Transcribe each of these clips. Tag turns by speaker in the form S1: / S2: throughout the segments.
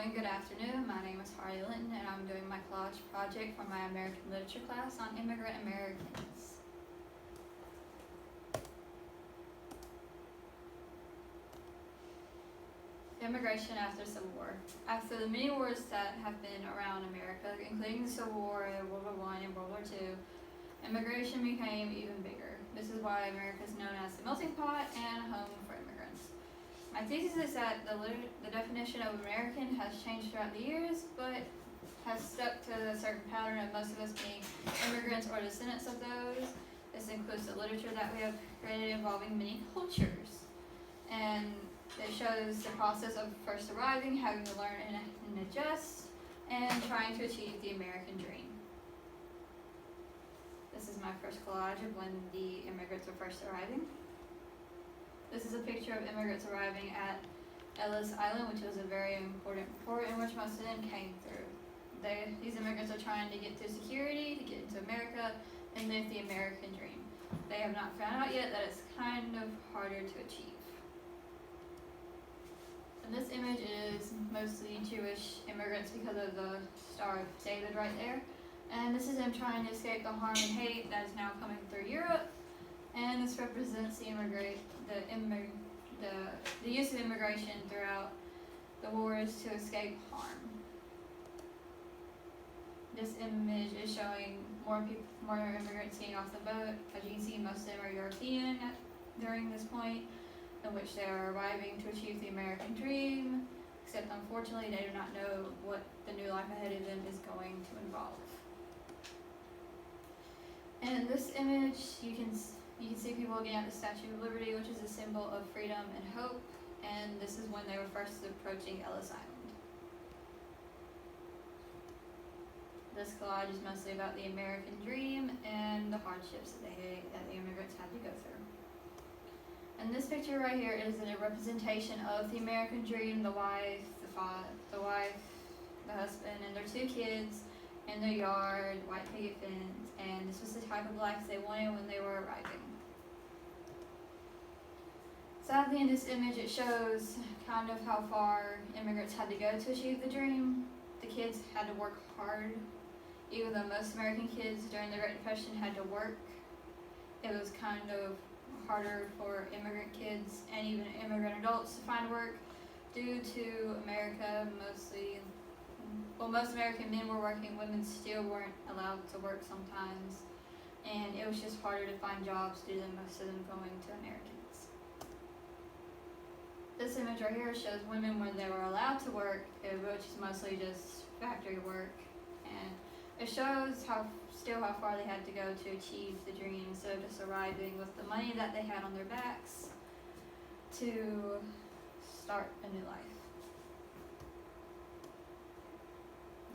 S1: and good afternoon. My name is Harley Linton and I'm doing my collage project for my American Literature class on immigrant Americans. Immigration after the Civil War. After the many wars that have been around America, including the Civil War, World War I, and World War II, immigration became even bigger. This is why America is known as the melting pot and home for immigrants. My thesis is that the definition of American has changed throughout the years, but has stuck to a certain pattern of most of us being immigrants or descendants of those. This includes the literature that we have created involving many cultures. And it shows the process of first arriving, having to learn and adjust, and trying to achieve the American dream. This is my first collage of when the immigrants were first arriving. This is a picture of immigrants arriving at Ellis Island, which was a very important port in which most of them came through. These immigrants are trying to get through security, to get into America, and live the American dream. They have not found out yet that it's kind of harder to achieve. And this image is mostly Jewish immigrants because of the Star of David right there. And this is them trying to escape the harm and hate that is now coming through Europe. And this represents the use of immigration throughout the wars to escape harm. This image is showing more immigrants getting off the boat. As you can see, most of them are European during this point, in which they are arriving to achieve the American dream, except unfortunately they do not know what the new life ahead of them is going to involve. And in this image, you can see people looking at the Statue of Liberty, which is a symbol of freedom and hope, and this is when they were first approaching Ellis Island. This collage is mostly about the American dream and the hardships that the immigrants had to go through. And this picture right here is a representation of the American dream, the wife, the husband, and their two kids in their yard, white picket fence, and this was the type of life they wanted when they were arriving. Sadly, in this image, it shows kind of how far immigrants had to go to achieve the dream. The kids had to work hard. Even though most American kids during the Great Depression had to work, it was kind of harder for immigrant kids and even immigrant adults to find work due to America most American men were working, women still weren't allowed to work sometimes, and it was just harder to find jobs due to most of them going to Americans. This image right here shows women when they were allowed to work, which is mostly just factory work, and it shows how far they had to go to achieve the dream, instead of just arriving with the money that they had on their backs to start a new life.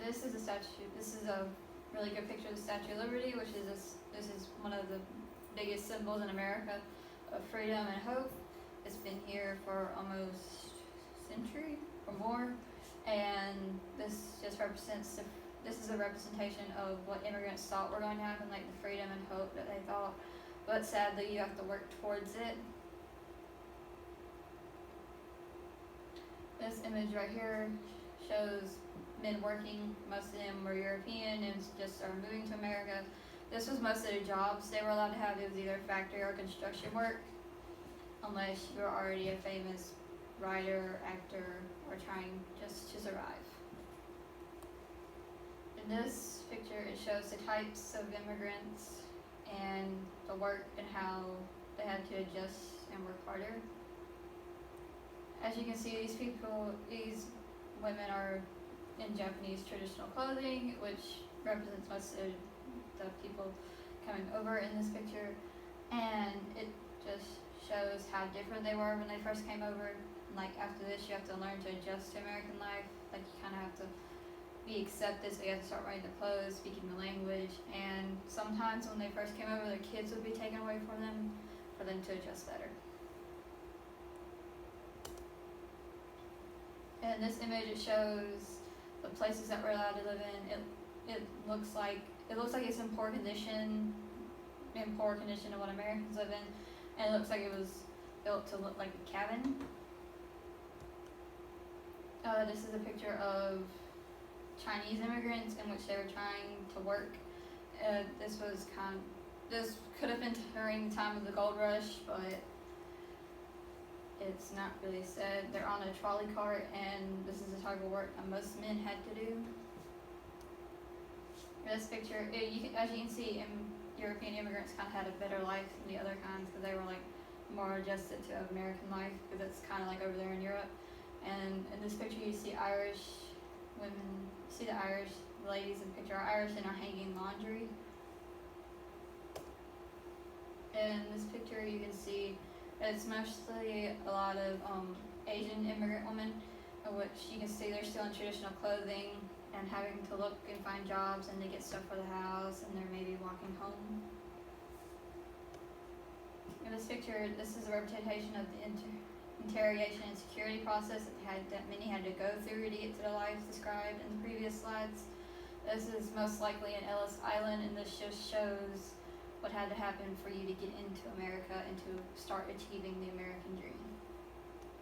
S1: This is a really good picture of the Statue of Liberty, which is this is one of the biggest symbols in America of freedom and hope. It's been here for almost a century or more, and this just represents this is a representation of what immigrants thought were going to happen, like the freedom and hope that they thought, but sadly you have to work towards it. This image right here shows men working. Most of them were European and just are moving to America. This was most of the jobs they were allowed to have. It was either factory or construction work, unless you're already a famous writer, actor, or trying just to survive. In this picture, it shows the types of immigrants and the work and how they had to adjust and work harder. As you can see, these women are in Japanese traditional clothing, which represents most of the people coming over in this picture, and it just shows how different they were when they first came over. Like after this, you have to learn to adjust to American life. Like you kind of have to be accepted, so you have to start wearing the clothes, speaking the language, and sometimes when they first came over, their kids would be taken away from them for them to adjust better. And in this image, it shows the places that we're allowed to live in. It looks like it's in poor condition of what Americans live in, and it looks like it was built to look like a cabin. This is a picture of Chinese immigrants in which they were trying to work. This could have been during the time of the gold rush, but it's not really said. They're on a trolley cart, and this is the type of work that most men had to do. This picture, as you can see, European immigrants kind of had a better life than the other kinds because they were like more adjusted to American life because it's kind of like over there in Europe. And in this picture, you see Irish women. You see the Irish ladies in the picture are Irish and are hanging laundry. In this picture, you can see it's mostly a lot of Asian immigrant women, which you can see they're still in traditional clothing and having to look and find jobs and to get stuff for the house, and they're maybe walking home. In this picture, this is a representation of the interrogation and security process that many had to go through to get to the lives described in the previous slides. This is most likely in Ellis Island, and this just shows what had to happen for you to get into America and to start achieving the American dream.